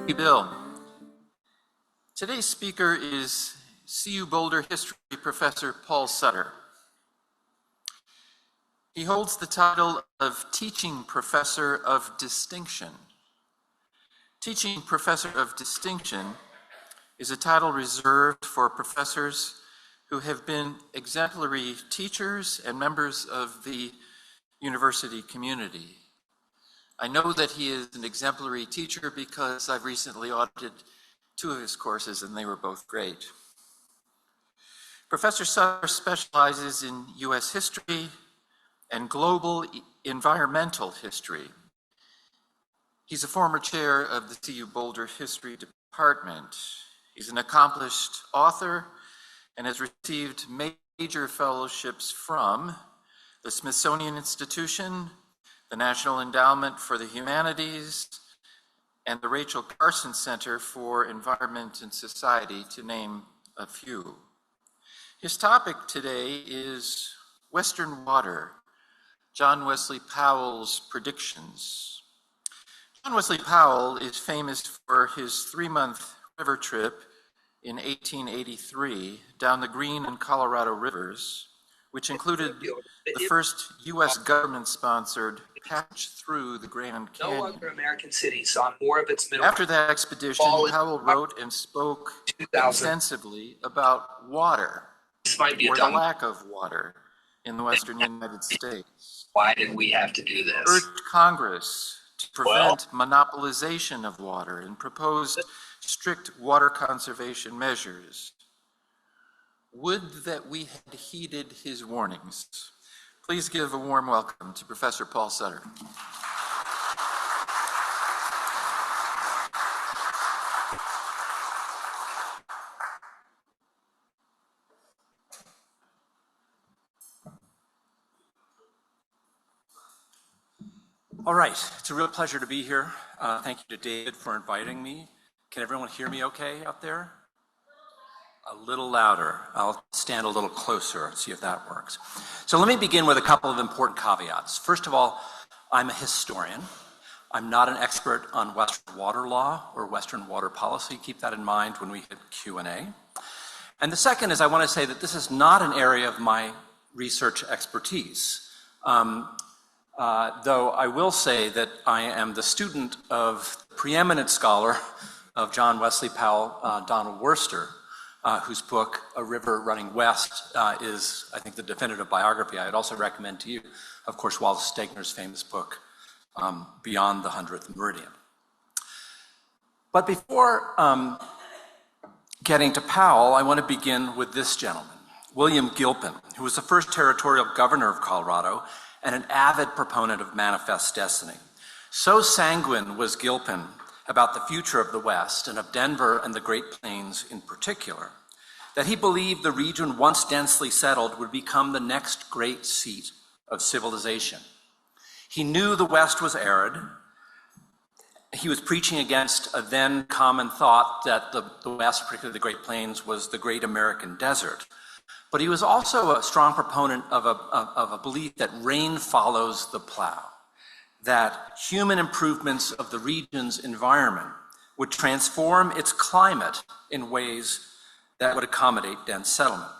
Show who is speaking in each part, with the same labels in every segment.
Speaker 1: you, Bill. Today's speaker is CU Boulder History Professor Paul Sutter. He holds the title of Teaching Professor of Distinction. Teaching Professor of Distinction is a title reserved for professors who have been exemplary teachers and members of the university community. I know that he is an exemplary teacher because I've recently audited 2 of his courses and they were both great. Professor Sutter specializes in U.S. history and global environmental history. He's a former chair of the CU Boulder History Department. He's an accomplished author and has received major fellowships from the Smithsonian Institution, the National Endowment for the Humanities, and the Rachel Carson Center for Environment and Society, to name a few. His topic today is Western Water, John Wesley Powell's predictions. John Wesley Powell is famous for his 3-month river trip in 1883 down the Green and Colorado rivers, which included the first U.S. government-sponsored patch through the Grand Canyon.
Speaker 2: No other American city saw more of its middle.
Speaker 1: After that expedition, Powell wrote and spoke extensively about water, or the lack of water, in the western United States.
Speaker 2: Why did we have to do this?
Speaker 1: Urged Congress to prevent monopolization of water and proposed strict water conservation measures. Would that we had heeded his warnings. Please give a warm welcome to Professor Paul Sutter.
Speaker 3: All right, it's a real pleasure to be here. Thank you to David for inviting me. Can everyone hear me okay out there? A little louder. I'll stand a little closer and see if that works. So let me begin with a couple of important caveats. First of all, I'm a historian. I'm not an expert on Western water law or Western water policy. Keep that in mind when we hit Q&A. And the second is I want to say that this is not an area of my research expertise. Though I will say that I am the student of the preeminent scholar of John Wesley Powell, Donald Worster, whose book, A River Running West, is, I think, the definitive biography. I'd also recommend to you, of course, Wallace Stegner's famous book, Beyond the 100th Meridian. But before getting to Powell, I want to begin with this gentleman, William Gilpin, who was the first territorial governor of Colorado and an avid proponent of manifest destiny. So sanguine was Gilpin about the future of the West and of Denver and the Great Plains in particular, that he believed the region once densely settled would become the next great seat of civilization. He knew the West was arid. He was preaching against a then common thought that the West, particularly the Great Plains, was the great American desert. But he was also a strong proponent of a belief that rain follows the plow, that human improvements of the region's environment would transform its climate in ways that would accommodate dense settlement.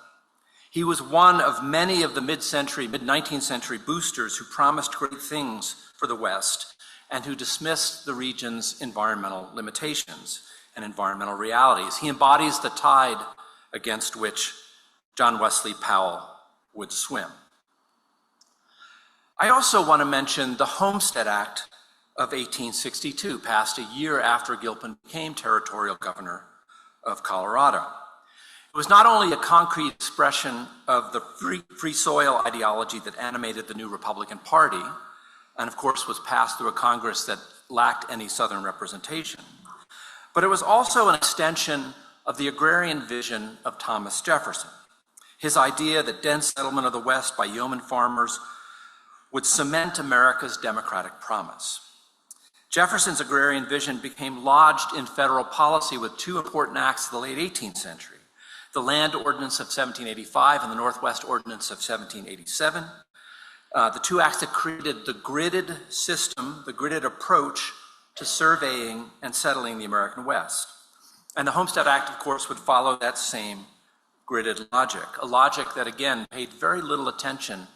Speaker 3: He was one of many of the mid-19th century boosters who promised great things for the West and who dismissed the region's environmental limitations and environmental realities. He embodies the tide against which John Wesley Powell would swim. I also want to mention the Homestead Act of 1862, passed a year after Gilpin became territorial governor of Colorado. It was not only a concrete expression of the free soil ideology that animated the new Republican Party, and of course was passed through a Congress that lacked any Southern representation, but it was also an extension of the agrarian vision of Thomas Jefferson. His idea that dense settlement of the West by yeoman farmers would cement America's democratic promise. Jefferson's agrarian vision became lodged in federal policy with 2 important acts of the late 18th century, the Land Ordinance of 1785 and the Northwest Ordinance of 1787, the 2 acts that created the gridded system, the gridded approach to surveying and settling the American West. And the Homestead Act, of course, would follow that same gridded logic, a logic that, again, paid very little attention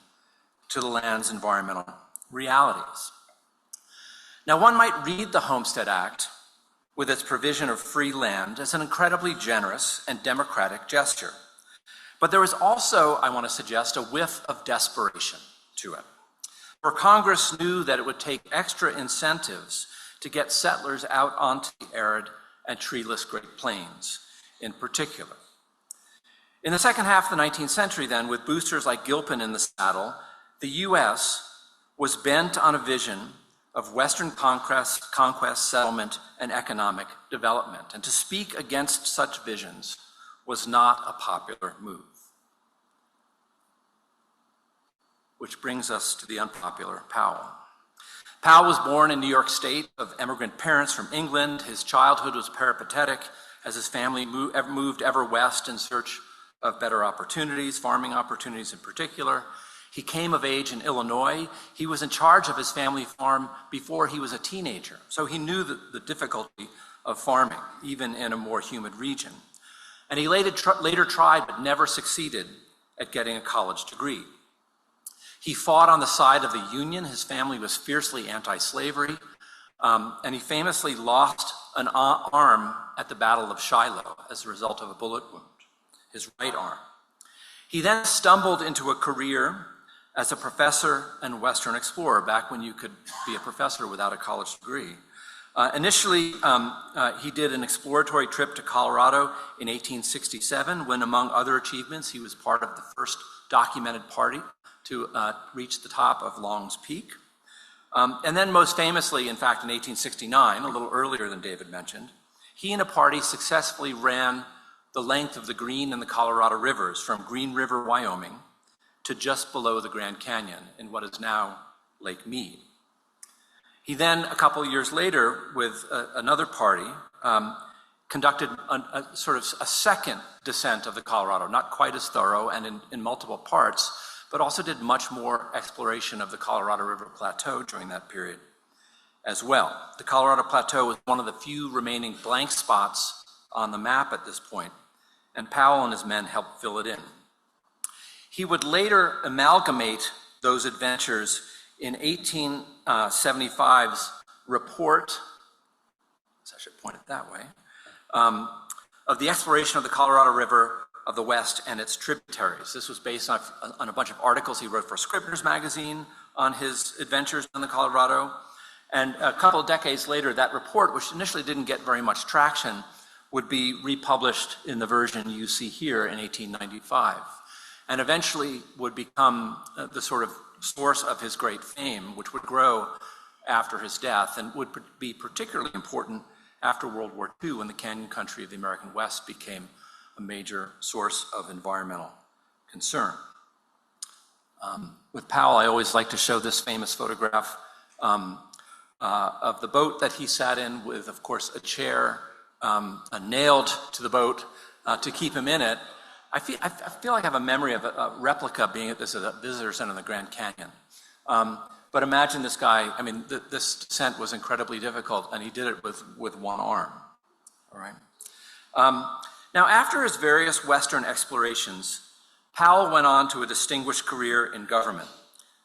Speaker 3: to the land's environmental realities. Now, one might read the Homestead Act with its provision of free land as an incredibly generous and democratic gesture. But there was also, I want to suggest, a whiff of desperation to it. For Congress knew that it would take extra incentives to get settlers out onto the arid and treeless Great Plains in particular. In the second half of the 19th century then, with boosters like Gilpin in the saddle, the US was bent on a vision of Western conquest, settlement, and economic development. And to speak against such visions was not a popular move. Which brings us to the unpopular Powell. Powell was born in New York State of immigrant parents from England. His childhood was peripatetic as his family moved ever west in search of better opportunities, farming opportunities in particular. He came of age in Illinois. He was in charge of his family farm before he was a teenager, so he knew the difficulty of farming, even in a more humid region. And he later tried, but never succeeded at getting a college degree. He fought on the side of the Union. His family was fiercely anti-slavery, and he famously lost an arm at the Battle of Shiloh as a result of a bullet wound, his right arm. He then stumbled into a career as a professor and Western explorer, back when you could be a professor without a college degree. Initially, he did an exploratory trip to Colorado in 1867, when, among other achievements, he was part of the first documented party to reach the top of Long's Peak. And then most famously, in fact, in 1869, a little earlier than David mentioned, he and a party successfully ran the length of the Green and the Colorado rivers from Green River, Wyoming, to just below the Grand Canyon in what is now Lake Mead. He then, a couple of years later, with another party, conducted a sort of a second descent of the Colorado, not quite as thorough and in multiple parts, but also did much more exploration of the Colorado River Plateau during that period as well. The Colorado Plateau was one of the few remaining blank spots on the map at this point, and Powell and his men helped fill it in. He would later amalgamate those adventures in 1875's report, I should point it that way, of the exploration of the Colorado River of the West and its tributaries. This was based on a bunch of articles he wrote for Scribner's magazine on his adventures in the Colorado. And a couple of decades later, that report, which initially didn't get very much traction, would be republished in the version you see here in 1895, and eventually would become the sort of source of his great fame, which would grow after his death and would be particularly important after World War II, when the canyon country of the American West became a major source of environmental concern. With Powell, I always like to show this famous photograph of the boat that he sat in with, of course, a chair nailed to the boat to keep him in it. I feel like I have a memory of a replica being at this visitor center in the Grand Canyon. But imagine this guy, I mean, this descent was incredibly difficult, and he did it with one arm, all right? Now, after his various Western explorations, Powell went on to a distinguished career in government,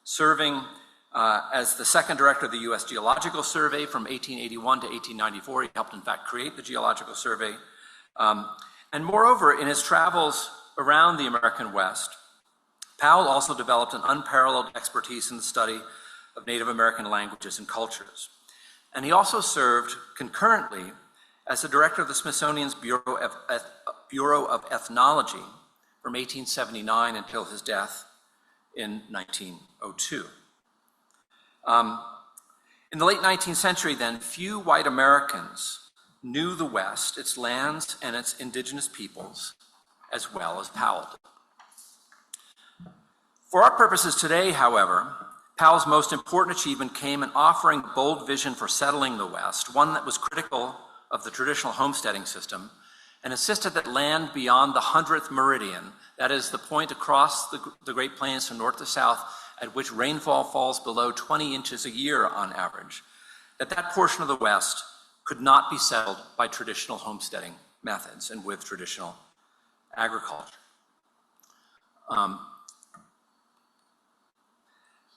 Speaker 3: serving as the second director of the U.S. Geological Survey from 1881 to 1894. He helped, in fact, create the Geological Survey. And moreover, in his travels around the American West, Powell also developed an unparalleled expertise in the study of Native American languages and cultures. And he also served concurrently as the director of the Smithsonian's Bureau of Ethnology from 1879 until his death in 1902. In the late 19th century, then, few white Americans knew the West, its lands, and its indigenous peoples, as well as Powell did. For our purposes today, however, Powell's most important achievement came in offering a bold vision for settling the West, one that was critical of the traditional homesteading system, and insisted that land beyond the 100th meridian, that is the point across the Great Plains from north to south at which rainfall falls below 20 inches a year on average, that that portion of the West could not be settled by traditional homesteading methods and with traditional agriculture.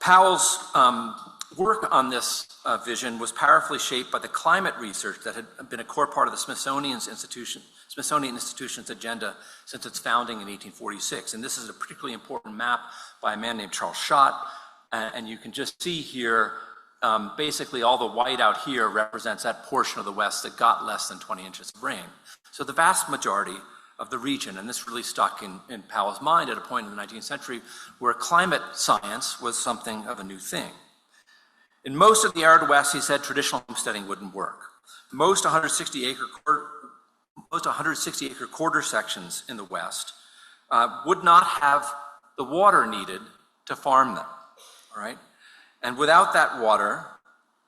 Speaker 3: Powell's work on this vision was powerfully shaped by the climate research that had been a core part of the Smithsonian Institution's agenda since its founding in 1846. And this is a particularly important map by a man named Charles Schott. And you can just see here, basically all the white out here represents that portion of the West that got less than 20 inches of rain. So the vast majority of the region, and this really stuck in Powell's mind at a point in the 19th century where climate science was something of a new thing. In most of the arid West, he said traditional homesteading wouldn't work. Most 160-acre quarter sections in the West would not have the water needed to farm them, all right? And without that water,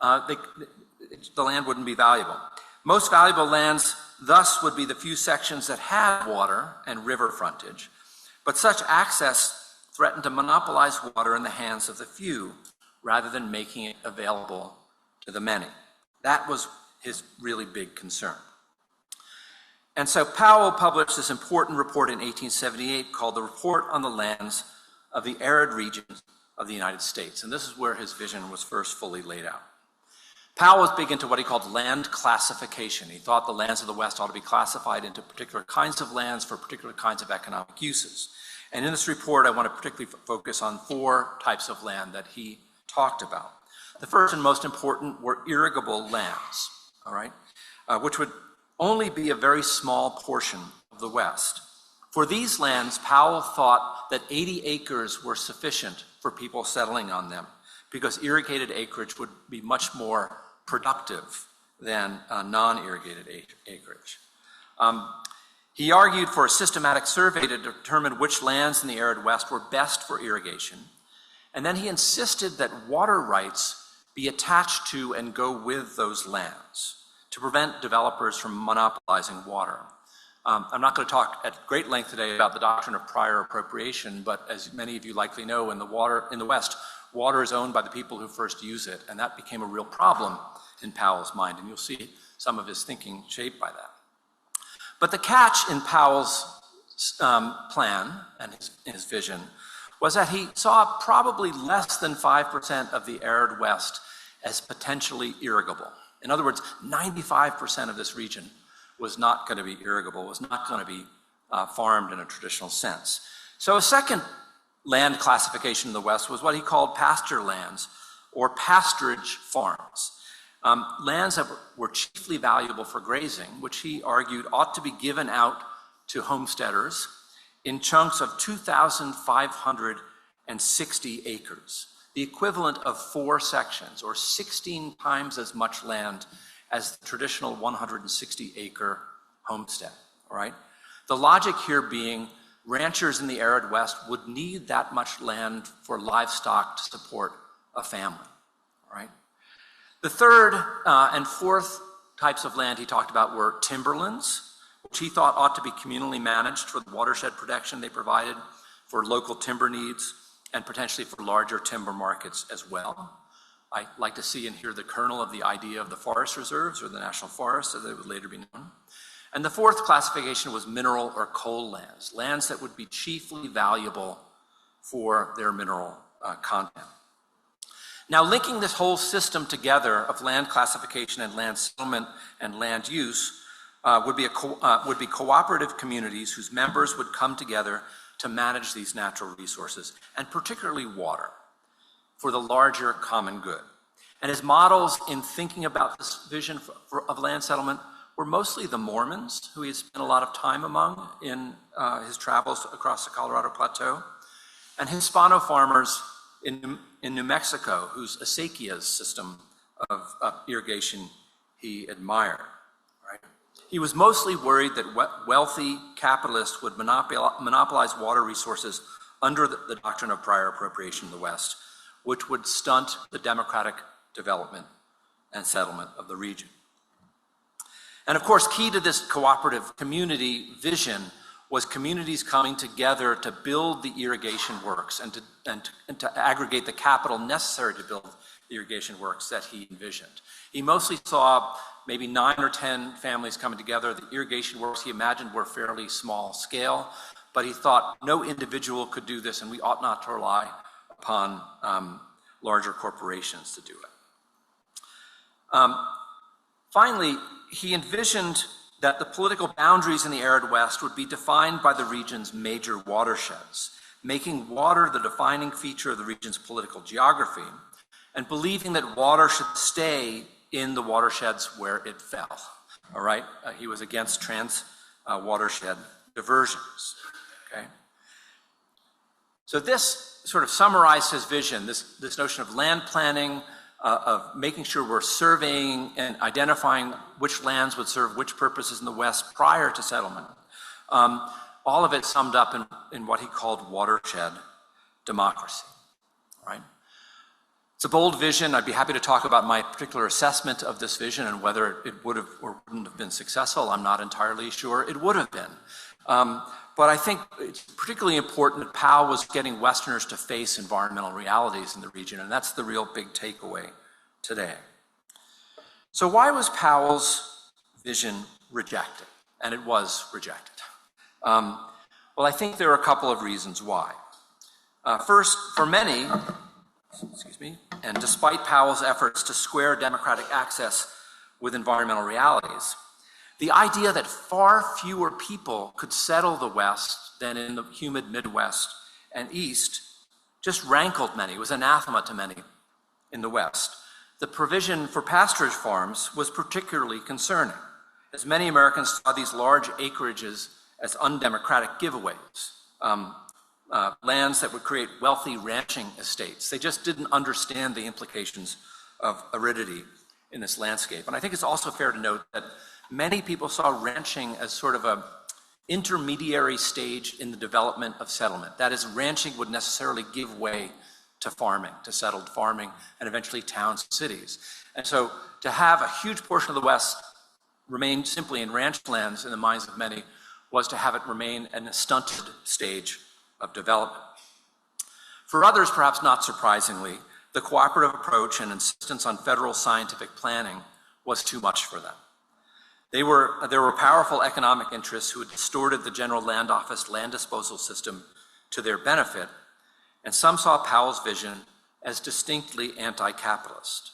Speaker 3: the land wouldn't be valuable. Most valuable lands thus would be the few sections that had water and river frontage, but such access threatened to monopolize water in the hands of the few rather than making it available to the many. That was his really big concern. And so Powell published this important report in 1878 called the Report on the Lands of the Arid Regions of the United States. And this is where his vision was first fully laid out. Powell was big into what he called land classification. He thought the lands of the West ought to be classified into particular kinds of lands for particular kinds of economic uses. And in this report, I want to particularly focus on 4 types of land that he talked about. The first and most important were irrigable lands, all right, which would only be a very small portion of the West. For these lands, Powell thought that 80 acres were sufficient for people settling on them, because irrigated acreage would be much more productive than non-irrigated acreage. He argued for a systematic survey to determine which lands in the arid West were best for irrigation, and then he insisted that water rights be attached to and go with those lands to prevent developers from monopolizing water. I'm not going to talk at great length today about the doctrine of prior appropriation, but as many of you likely know, in the West, water is owned by the people who first use it, and that became a real problem in Powell's mind, and you'll see some of his thinking shaped by that. But the catch in Powell's plan and his vision was that he saw probably less than 5% of the arid West as potentially irrigable. In other words, 95% of this region was not going to be irrigable, was not going to be farmed in a traditional sense. So a second land classification in the West was what he called pasture lands or pasturage farms. Lands that were chiefly valuable for grazing, which he argued ought to be given out to homesteaders in chunks of 2,560 acres, the equivalent of 4 sections, or 16 times as much land as the traditional 160-acre homestead, all right? The logic here being ranchers in the arid West would need that much land for livestock to support a family, all right? The third and fourth types of land he talked about were timberlands, which he thought ought to be communally managed for the watershed protection they provided for local timber needs and potentially for larger timber markets as well. I like to see and hear the kernel of the idea of the forest reserves or the national forests, as they would later be known. And the fourth classification was mineral or coal lands, lands that would be chiefly valuable for their mineral content. Now, linking this whole system together of land classification and land settlement and land use would be cooperative communities whose members would come together to manage these natural resources, and particularly water, for the larger common good. And his models in thinking about this vision of land settlement were mostly the Mormons, who he had spent a lot of time among in his travels across the Colorado Plateau, and Hispano farmers in New Mexico, whose acequias system of irrigation he admired. Right? He was mostly worried that wealthy capitalists would monopolize water resources under the doctrine of prior appropriation in the West, which would stunt the democratic development and settlement of the region. And of course, key to this cooperative community vision was communities coming together to build the irrigation works and to aggregate the capital necessary to build the irrigation works that he envisioned. He mostly saw maybe 9 or 10 families coming together. The irrigation works he imagined were fairly small scale, but he thought no individual could do this and we ought not to rely upon larger corporations to do it. Finally, he envisioned that the political boundaries in the arid West would be defined by the region's major watersheds, making water the defining feature of the region's political geography, and believing that water should stay in the watersheds where it fell. All right? He was against watershed diversions. Okay? So this sort of summarized his vision, this notion of land planning, of making sure we're surveying and identifying which lands would serve which purposes in the West prior to settlement. All of it summed up in what he called watershed democracy. Right? It's a bold vision. I'd be happy to talk about my particular assessment of this vision and whether it would have or wouldn't have been successful. I'm not entirely sure it would have been. But I think it's particularly important that Powell was getting Westerners to face environmental realities in the region, and that's the real big takeaway today. So why was Powell's vision rejected? And it was rejected. Well, I think there are a couple of reasons why. First, for many, and despite Powell's efforts to square democratic access with environmental realities, the idea that far fewer people could settle the West than in the humid Midwest and East just rankled many, was anathema to many in the West. The provision for pasturage farms was particularly concerning, as many Americans saw these large acreages as undemocratic giveaways, lands that would create wealthy ranching estates. They just didn't understand the implications of aridity in this landscape. And I think it's also fair to note that many people saw ranching as sort of an intermediary stage in the development of settlement. That is, ranching would necessarily give way to farming, to settled farming, and eventually towns and cities. And so to have a huge portion of the West remain simply in ranch lands in the minds of many was to have it remain in a stunted stage of development. For others, perhaps not surprisingly, the cooperative approach and insistence on federal scientific planning was too much for them. There were powerful economic interests who had distorted the General Land Office land disposal system to their benefit, and some saw Powell's vision as distinctly anti-capitalist.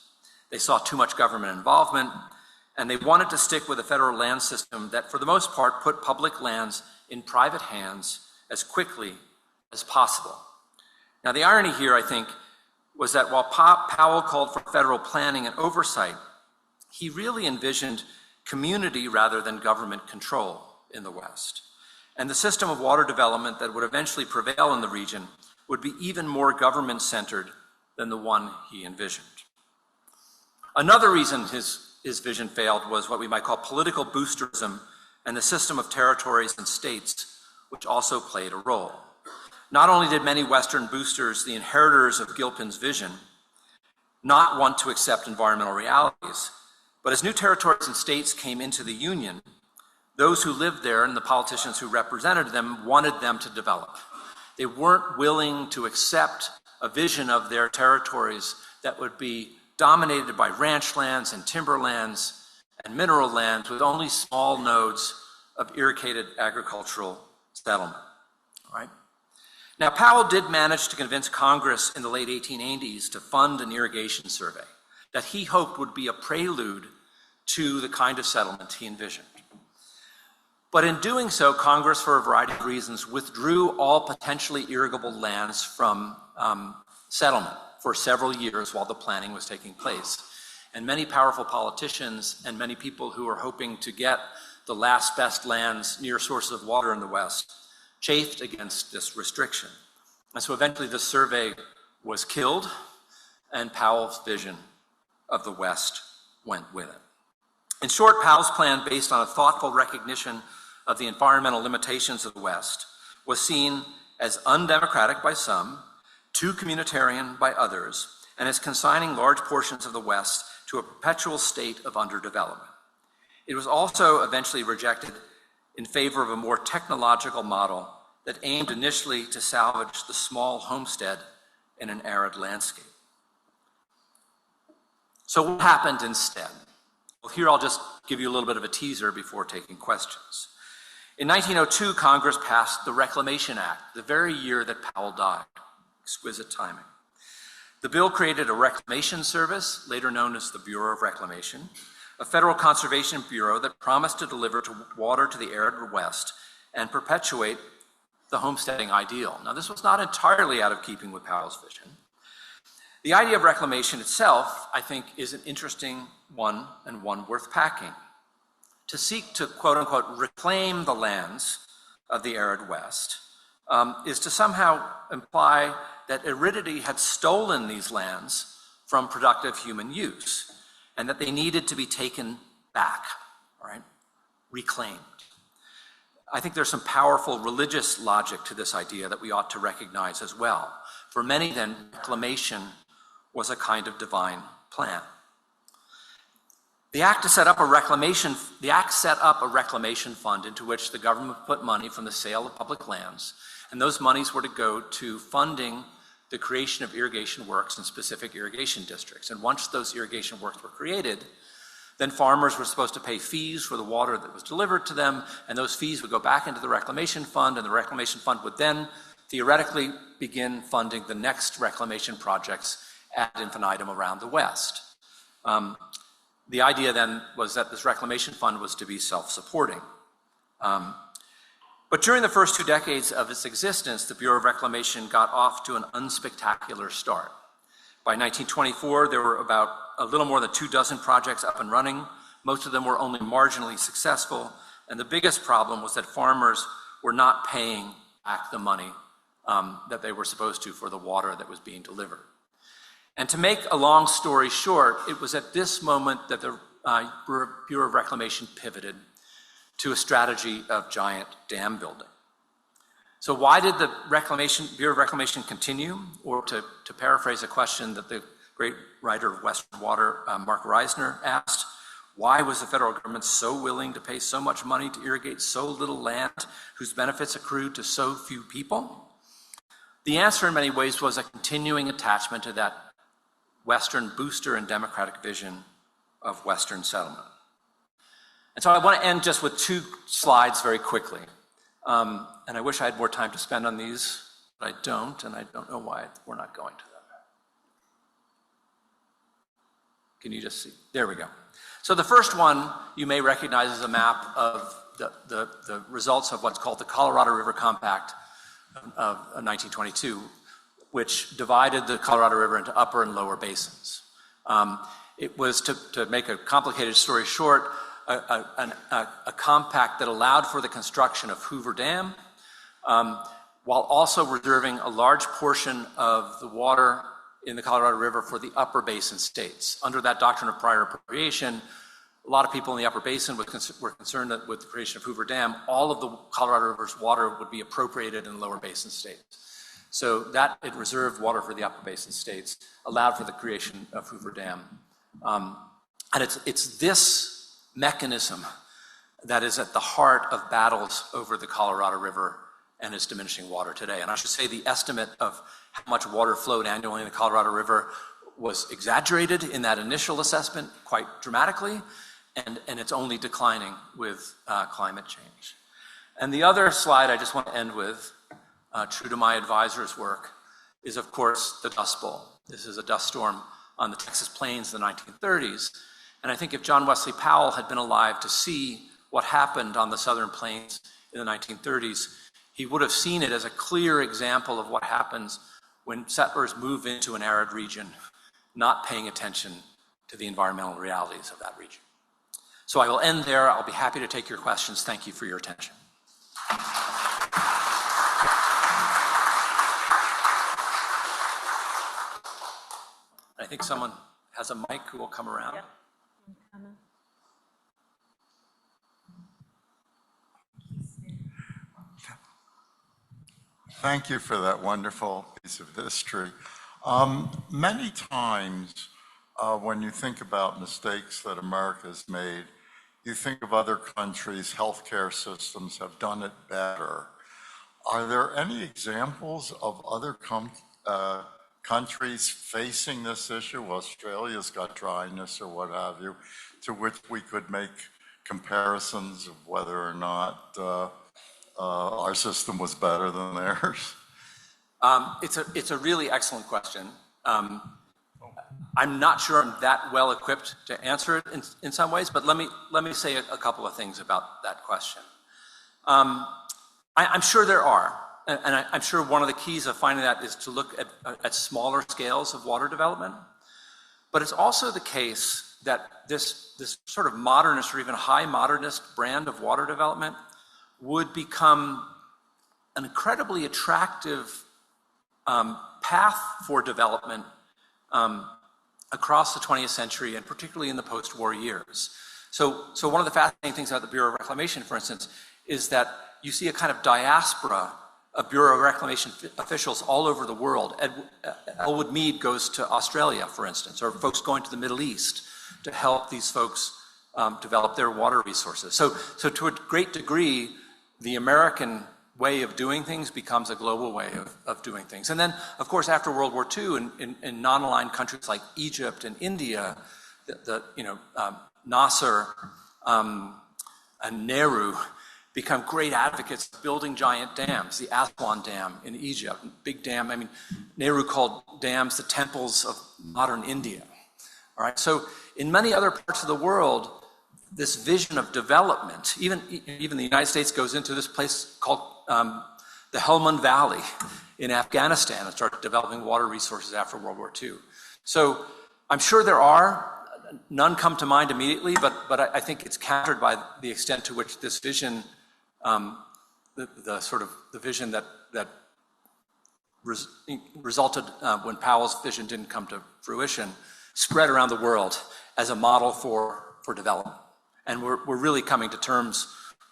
Speaker 3: They saw too much government involvement, and they wanted to stick with a federal land system that, for the most part, put public lands in private hands as quickly as possible. Now, the irony here, I think, was that while Powell called for federal planning and oversight, he really envisioned community rather than government control in the West. And the system of water development that would eventually prevail in the region would be even more government-centered than the one he envisioned. Another reason his vision failed was what we might call political boosterism and the system of territories and states, which also played a role. Not only did many Western boosters, the inheritors of Gilpin's vision, not want to accept environmental realities, but as new territories and states came into the Union, those who lived there and the politicians who represented them wanted them to develop. They weren't willing to accept a vision of their territories that would be dominated by ranch lands and timberlands and mineral lands with only small nodes of irrigated agricultural settlement. All right? Now, Powell did manage to convince Congress in the late 1880s to fund an irrigation survey that he hoped would be a prelude to the kind of settlement he envisioned. But in doing so, Congress, for a variety of reasons, withdrew all potentially irrigable lands from settlement for several years while the planning was taking place. And many powerful politicians and many people who were hoping to get the last best lands near sources of water in the West chafed against this restriction. And so eventually the survey was killed, and Powell's vision of the West went with it. In short, Powell's plan, based on a thoughtful recognition of the environmental limitations of the West, was seen as undemocratic by some, too communitarian by others, and as consigning large portions of the West to a perpetual state of underdevelopment. It was also eventually rejected in favor of a more technological model that aimed initially to salvage the small homestead in an arid landscape. So what happened instead? Well, here I'll just give you a little bit of a teaser before taking questions. In 1902, Congress passed the Reclamation Act, the very year that Powell died. Exquisite timing. The bill created a reclamation service, later known as the Bureau of Reclamation, a federal conservation bureau that promised to deliver water to the arid West and perpetuate the homesteading ideal. Now, this was not entirely out of keeping with Powell's vision. The idea of reclamation itself, I think, is an interesting one and one worth packing. To seek to, quote unquote, reclaim the lands of the arid West is to somehow imply that aridity had stolen these lands from productive human use and that they needed to be taken back, right? Reclaimed. I think there's some powerful religious logic to this idea that we ought to recognize as well. For many, then, reclamation was a kind of divine plan. The act set up a reclamation fund into which the government put money from the sale of public lands, and those monies were to go to funding the creation of irrigation works in specific irrigation districts. And once those irrigation works were created, then farmers were supposed to pay fees for the water that was delivered to them, and those fees would go back into the reclamation fund, and the reclamation fund would then theoretically begin funding the next reclamation projects ad infinitum around the West. The idea then was that this reclamation fund was to be self-supporting. But during the first 2 decades of its existence, the Bureau of Reclamation got off to an unspectacular start. By 1924, there were about a little more than 24 projects up and running. Most of them were only marginally successful, and the biggest problem was that farmers were not paying back the money that they were supposed to for the water that was being delivered. And to make a long story short, it was at this moment that the Bureau of Reclamation pivoted to a strategy of giant dam building. So why did the Bureau of Reclamation continue? Or to paraphrase a question that the great writer of Western Water, Mark Reisner, asked, why was the federal government so willing to pay so much money to irrigate so little land whose benefits accrued to so few people? The answer in many ways was a continuing attachment to that Western booster and democratic vision of Western settlement. And so I want to end just with 2 slides very quickly. And I wish I had more time to spend on these, but I don't, and I don't know why we're not going to them. Can you just see? There we go. So the first one you may recognize as a map of the results of what's called the Colorado River Compact of 1922, which divided the Colorado River into upper and lower basins. It was, to make a complicated story short, a compact that allowed for the construction of Hoover Dam, while also reserving a large portion of the water in the Colorado River for the upper basin states. Under that doctrine of prior appropriation, a lot of people in the upper basin were concerned that with the creation of Hoover Dam, all of the Colorado River's water would be appropriated in the lower basin states. So that it reserved water for the upper basin states, allowed for the creation of Hoover Dam. And it's this mechanism that is at the heart of battles over the Colorado River and its diminishing water today. And I should say the estimate of how much water flowed annually in the Colorado River was exaggerated in that initial assessment quite dramatically, and it's only declining with climate change. And the other slide I just want to end with, true to my advisor's work, is of course the Dust Bowl. This is a dust storm on the Texas plains in the 1930s. And I think if John Wesley Powell had been alive to see what happened on the southern plains in the 1930s, he would have seen it as a clear example of what happens when settlers move into an arid region, not paying attention to the environmental realities of that region. So I will end there. I'll be happy to take your questions. Thank you for your attention. I think someone has a mic who will come around.
Speaker 4: Yep.
Speaker 5: Thank you for that wonderful piece of history. Many times when you think about mistakes that America has made, you think of other countries' healthcare systems have done it better. Are there any examples of other countries facing this issue? Australia's got dryness or what have you, to which we could make comparisons of whether or not our system was better than theirs?
Speaker 3: It's a really excellent question. I'm not sure I'm that well equipped to answer it in some ways, but let me say a couple of things about that question. I'm sure there are, and I'm sure one of the keys of finding that is to look at smaller scales of water development. But it's also the case that this sort of modernist or even high modernist brand of water development would become an incredibly attractive path for development across the 20th century, and particularly in the post-war years. So one of the fascinating things about the Bureau of Reclamation, for instance, is that you see a kind of diaspora of Bureau of Reclamation officials all over the world. Elwood Mead goes to Australia, for instance, or folks going to the Middle East to help these folks develop their water resources. So to a great degree, the American way of doing things becomes a global way of doing things. And then, of course, after World War II, in non-aligned countries like Egypt and India, Nasser and Nehru become great advocates of building giant dams. The Aswan Dam in Egypt, big dam. I mean, Nehru called dams the temples of modern India. All right. So in many other parts of the world, this vision of development, even the United States goes into this place called the Helmand Valley in Afghanistan and started developing water resources after World War II. So I'm sure there are. None come to mind immediately, but I think it's countered by the extent to which this vision, the vision that resulted when Powell's vision didn't come to fruition, spread around the world as a model for development. And we're really coming to terms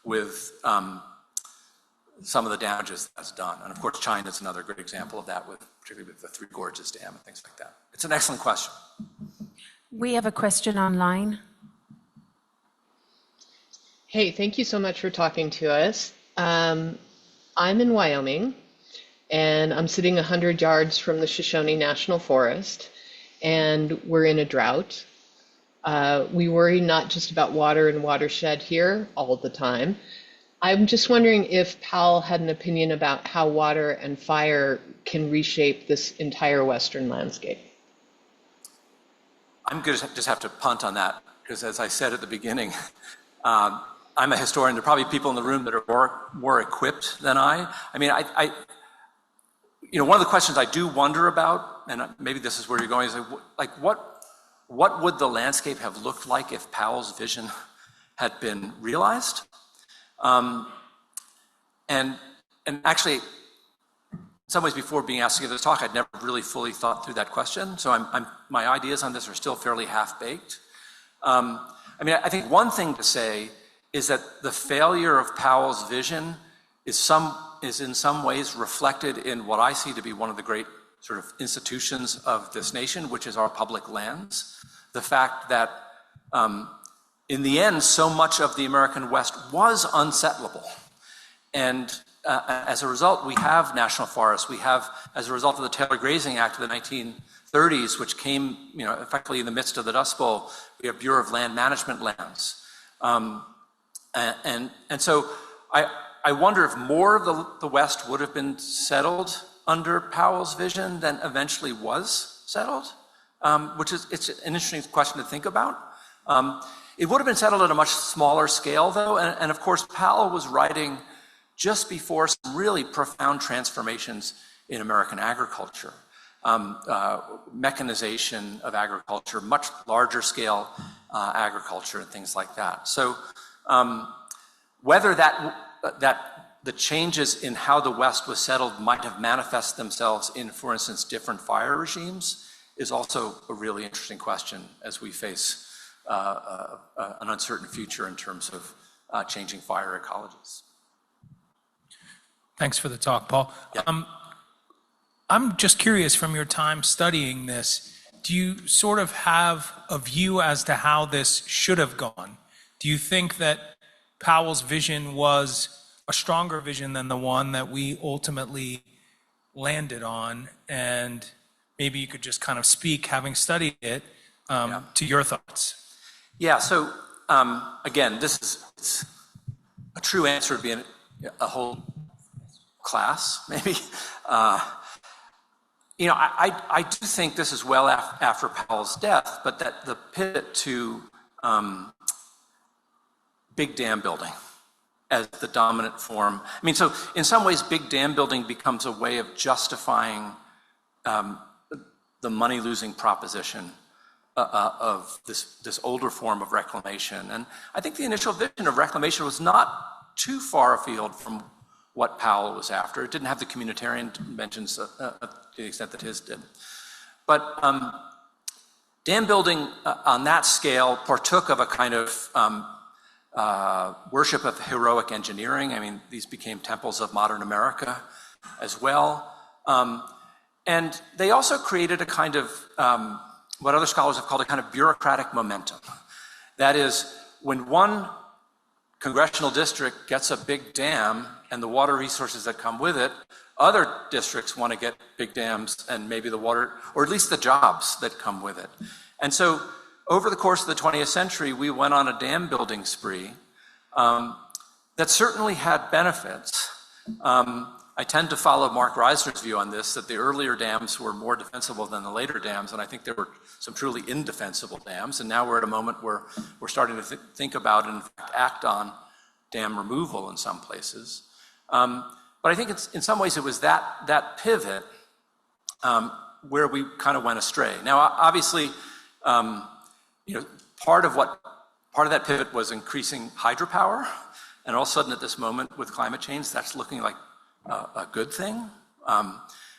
Speaker 3: with some of the damages that's done. And of course, China is another great example of that, particularly with the Three Gorges Dam and things like that. It's an excellent question.
Speaker 4: We have a question online.
Speaker 6: Hey, thank you so much for talking to us. I'm in Wyoming, and I'm sitting 100 yards from the Shoshone National Forest, and we're in a drought. We worry not just about water and watershed here all the time. I'm just wondering if Powell had an opinion about how water and fire can reshape this entire Western landscape.
Speaker 3: I'm going to just have to punt on that, because as I said at the beginning, I'm a historian. There are probably people in the room that are more equipped than I. I mean, one of the questions I do wonder about, and maybe this is where you're going, is like what would the landscape have looked like if Powell's vision had been realized? And actually, in some ways, before being asked to give this talk, I'd never really fully thought through that question. So my ideas on this are still fairly half-baked. I think one thing to say is that the failure of Powell's vision is in some ways reflected in what I see to be one of the great sort of institutions of this nation, which is our public lands. The fact that in the end, so much of the American West was unsettleable. And as a result, we have national forests. We have, as a result of the Taylor Grazing Act of the 1930s, which came effectively in the midst of the Dust Bowl, we have Bureau of Land Management lands. And so I wonder if more of the West would have been settled under Powell's vision than eventually was settled, it's an interesting question to think about. It would have been settled at a much smaller scale, though, and of course, Powell was writing just before some really profound transformations in American agriculture. Mechanization of agriculture, much larger scale agriculture and things like that. So whether the changes in how the West was settled might have manifested themselves in, for instance, different fire regimes is also a really interesting question as we face an uncertain future in terms of changing fire ecologies.
Speaker 7: Thanks for the talk, Paul.
Speaker 3: Yeah.
Speaker 7: I'm just curious, from your time studying this, do you sort of have a view as to how this should have gone? Do you think that Powell's vision was a stronger vision than the one that we ultimately landed on? And maybe you could just kind of speak, having studied it, to your thoughts.
Speaker 3: Yeah, so again, it's a true answer would be a whole class, maybe. I do think this is well after Powell's death, but that the pivot to big dam building as the dominant form. I mean, so in some ways, big dam building becomes a way of justifying the money-losing proposition of this older form of reclamation. And I think the initial vision of reclamation was not too far afield from what Powell was after. It didn't have the communitarian dimensions to the extent that his did. But dam building on that scale partook of a kind of worship of heroic engineering. I mean, these became temples of modern America as well. And they also created a kind of, what other scholars have called a kind of bureaucratic momentum. That is, when one congressional district gets a big dam and the water resources that come with it, other districts want to get big dams and maybe the water, or at least the jobs that come with it. And so over the course of the 20th century, we went on a dam building spree that certainly had benefits. I tend to follow Mark Reisner's view on this, that the earlier dams were more defensible than the later dams, and I think there were some truly indefensible dams, and now we're at a moment where we're starting to think about and in fact act on dam removal in some places. But I think in some ways it was that pivot where we kind of went astray. Now, obviously, part of that pivot was increasing hydropower, and all of a sudden at this moment with climate change, that's looking like a good thing.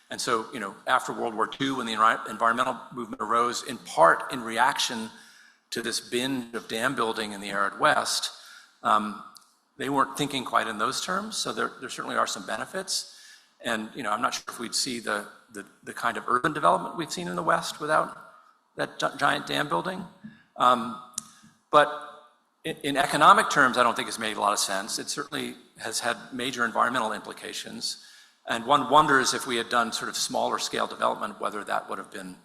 Speaker 3: And so, after World War II, when the environmental movement arose, in part in reaction to this binge of dam building in the arid West, they weren't thinking quite in those terms, so there certainly are some benefits. And I'm not sure if we'd see the kind of urban development we've seen in the West without that giant dam building. But in economic terms, I don't think it's made a lot of sense. It certainly has had major environmental implications. And one wonders if we had done sort of smaller scale development, whether that would have been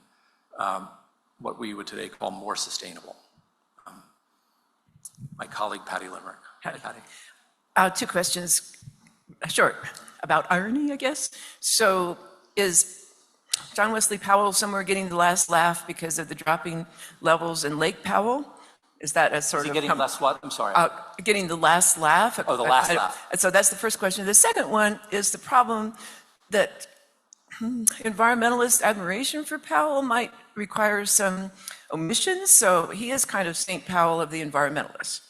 Speaker 3: what we would today call more sustainable. My colleague, Patty Limerick. Hi, Patty.
Speaker 8: Two questions, short, about irony, I guess. So is John Wesley Powell somewhere getting the last laugh because of the dropping levels in Lake Powell? Is that a sort of...
Speaker 3: getting less what? I'm sorry.
Speaker 8: Getting the last laugh?
Speaker 3: Oh, the last laugh.
Speaker 8: So that's the first question. The second one is the problem that environmentalist admiration for Powell might require some omissions. So he is kind of St. Powell of the environmentalists.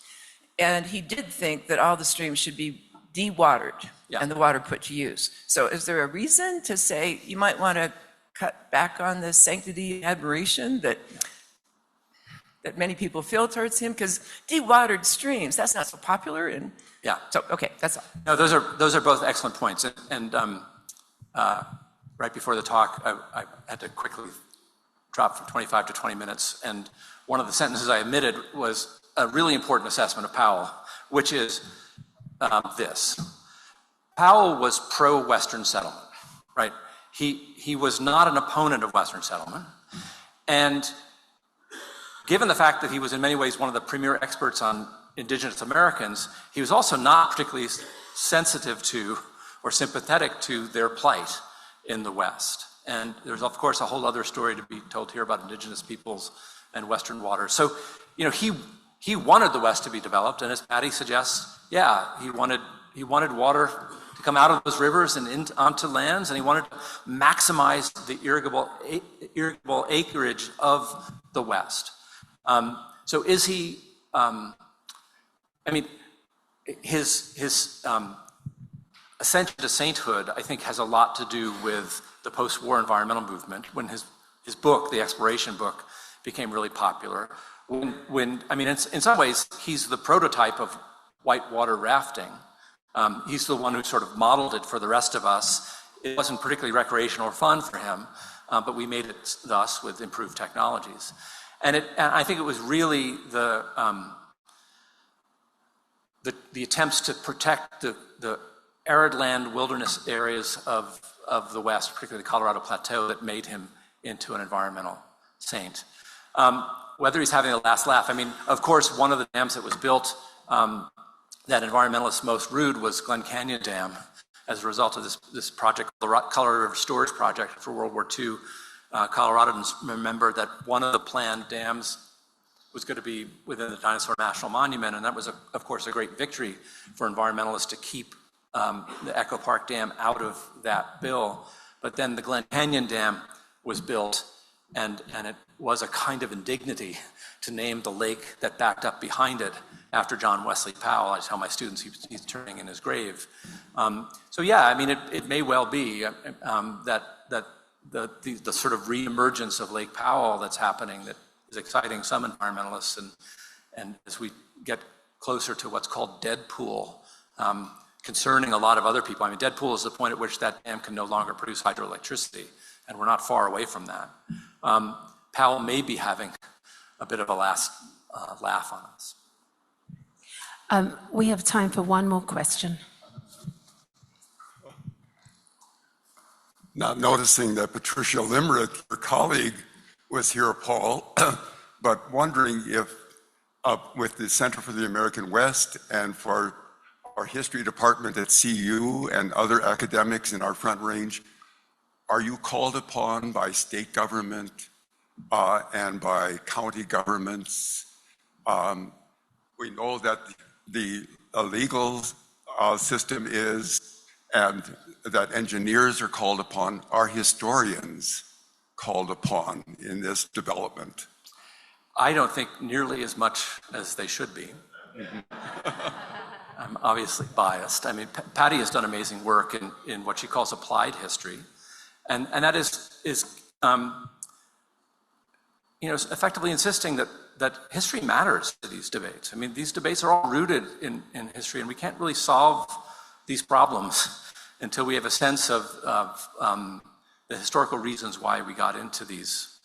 Speaker 8: And he did think that all the streams should be de-watered and the water put to use. So is there a reason to say you might want to cut back on the sanctity admiration that many people feel towards him? Because de-watered streams, that's not so popular. And
Speaker 3: yeah.
Speaker 8: So, okay, that's all.
Speaker 3: No, those are both excellent points. And right before the talk, I had to quickly drop from 25 to 20 minutes. And one of the sentences I omitted was a really important assessment of Powell, which is this. Powell was pro-Western settlement, right? He was not an opponent of Western settlement. And given the fact that he was in many ways one of the premier experts on indigenous Americans, he was also not particularly sensitive to or sympathetic to their plight in the West. And there's, of course, a whole other story to be told here about indigenous peoples and Western waters. So, he wanted the West to be developed, and as Patty suggests, he wanted water to come out of those rivers and onto lands, and he wanted to maximize the irrigable acreage of the West. So is he, his ascension to sainthood, I think, has a lot to do with the post-war environmental movement, when his book, the exploration book, became really popular. In some ways, he's the prototype of whitewater rafting. He's the one who sort of modeled it for the rest of us. It wasn't particularly recreational or fun for him, but we made it thus with improved technologies. And I think it was really the attempts to protect the arid land wilderness areas of the West, particularly the Colorado Plateau, that made him into an environmental saint. Whether he's having the last laugh, I mean, of course, one of the dams that was built that environmentalists most rued was Glen Canyon Dam as a result of this project, the Colorado River Storage Project for World War II. Coloradans remember that one of the planned dams was going to be within the Dinosaur National Monument, and that was, of course, a great victory for environmentalists to keep the Echo Park Dam out of that bill. But then the Glen Canyon Dam was built, and it was a kind of indignity to name the lake that backed up behind it after John Wesley Powell. I tell my students he's turning in his grave. So yeah, I mean, it may well be that the sort of reemergence of Lake Powell that's happening that is exciting some environmentalists, and as we get closer to what's called dead pool, concerning a lot of other people. I mean, dead pool is the point at which that dam can no longer produce hydroelectricity, and we're not far away from that. Powell may be having a bit of a last laugh on us.
Speaker 4: We have time for one more question.
Speaker 9: Not noticing that Patricia Limerick, your colleague, was here, Paul, but wondering if with the Center for the American West and for our history department at CU and other academics in our Front Range, are you called upon by state government and by county governments? We know that the legal system is, and that engineers are called upon. Are historians called upon in this development?
Speaker 3: I don't think nearly as much as they should be. I'm obviously biased. I mean, Patty has done amazing work in what she calls applied history, and that is effectively insisting that history matters to these debates. I mean, these debates are all rooted in history, and we can't really solve these problems until we have a sense of the historical reasons why we got into these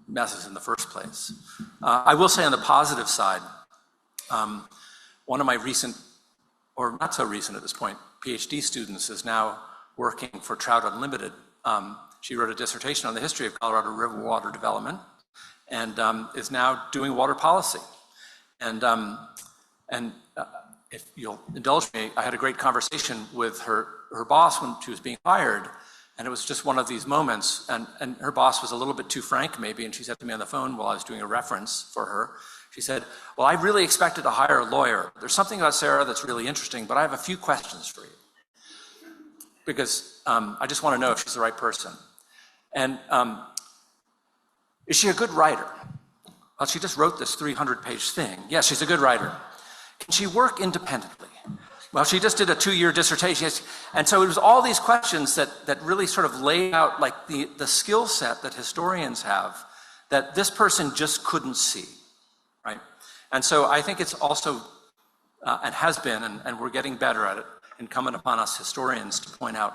Speaker 3: messes in the first place. I will say on the positive side, one of my recent, or not so recent at this point, PhD students is now working for Trout Unlimited. She wrote a dissertation on the history of Colorado River water development, and is now doing water policy. And if you'll indulge me, I had a great conversation with her boss when she was being hired, and it was just one of these moments, and her boss was a little bit too frank maybe, and she said to me on the phone while I was doing a reference for her, she said, well, I really expected to hire a lawyer. There's something about Sarah that's really interesting, but I have a few questions for you, because I just want to know if she's the right person. And is she a good writer? Well, she just wrote this 300-page thing. Yes, she's a good writer. Can she work independently? Well, she just did a 2-year dissertation. Yes. And so it was all these questions that really sort of laid out like the skill set that historians have that this person just couldn't see, right? And so I think it's also, and has been, and we're getting better at it, incumbent upon us historians to point out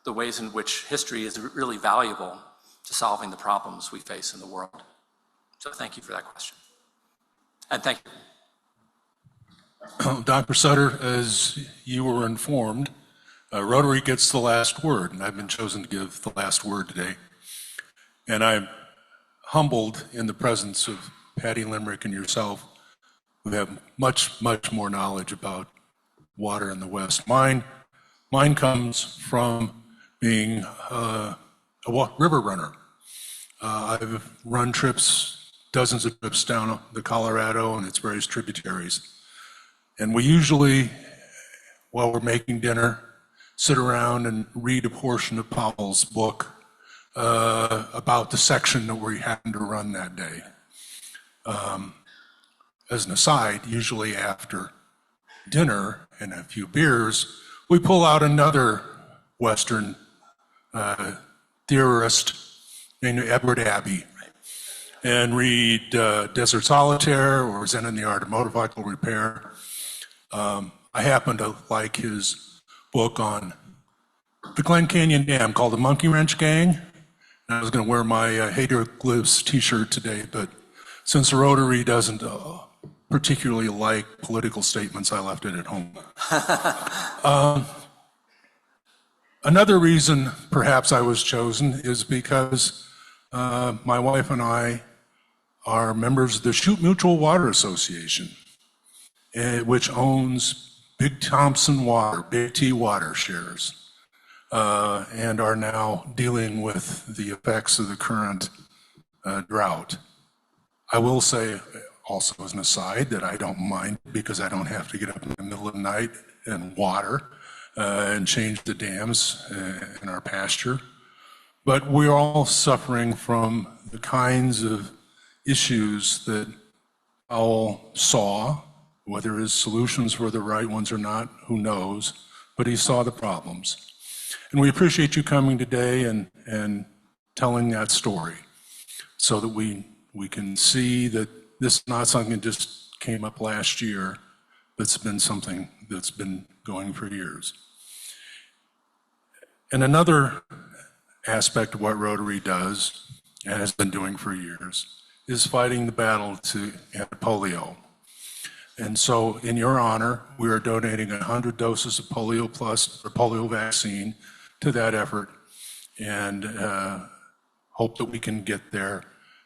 Speaker 3: the ways in which history is really valuable to solving the problems we face in the world. So thank you for that question. And thank you.
Speaker 10: Dr. Sutter, as you were informed, Rotary gets the last word, and I've been chosen to give the last word today. And I'm humbled in the presence of Patty Limerick and yourself, who have much, much more knowledge about water in the West. Mine comes from being a river runner. I've run trips, dozens of trips down the Colorado and its various tributaries. And we usually, while we're making dinner, sit around and read a portion of Powell's book about the section that we happened to run that day. As an aside, usually after dinner and a few beers, we pull out another Western theorist named Edward Abbey and read Desert Solitaire or Zen in the Art of Motorcycle Repair. I happen to like his book on the Glen Canyon Dam called The Monkey Wrench Gang. And I was going to wear my Hieroglyphs t-shirt today, but since the Rotary doesn't particularly like political statements, I left it at home. Another reason perhaps I was chosen is because my wife and I are members of the Chute Mutual Water Association, which owns Big Thompson Water, Big T Water shares, and are now dealing with the effects of the current drought. I will say also as an aside that I don't mind because I don't have to get up in the middle of the night and water and change the dams in our pasture. But we're all suffering from the kinds of issues that Powell saw. Whether his solutions were the right ones or not, who knows, but he saw the problems. And we appreciate you coming today and telling that story so that we can see that this is not something that just came up last year, but it's been something that's been going for years. And another aspect of what Rotary does, and has been doing for years, is fighting the battle to end polio. And so in your honor, we are donating 100 doses of Polio Plus, or polio vaccine, to that effort, and hope that we can get there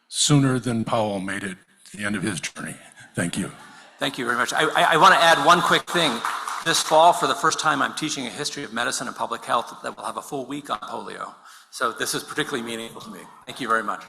Speaker 10: sooner than Powell made it at the end of his journey. Thank you.
Speaker 3: Thank you very much. I want to add one quick thing. This fall, for the first time, I'm teaching a history of medicine and public health that will have a full week on polio. So this is particularly meaningful to me. Thank you very much.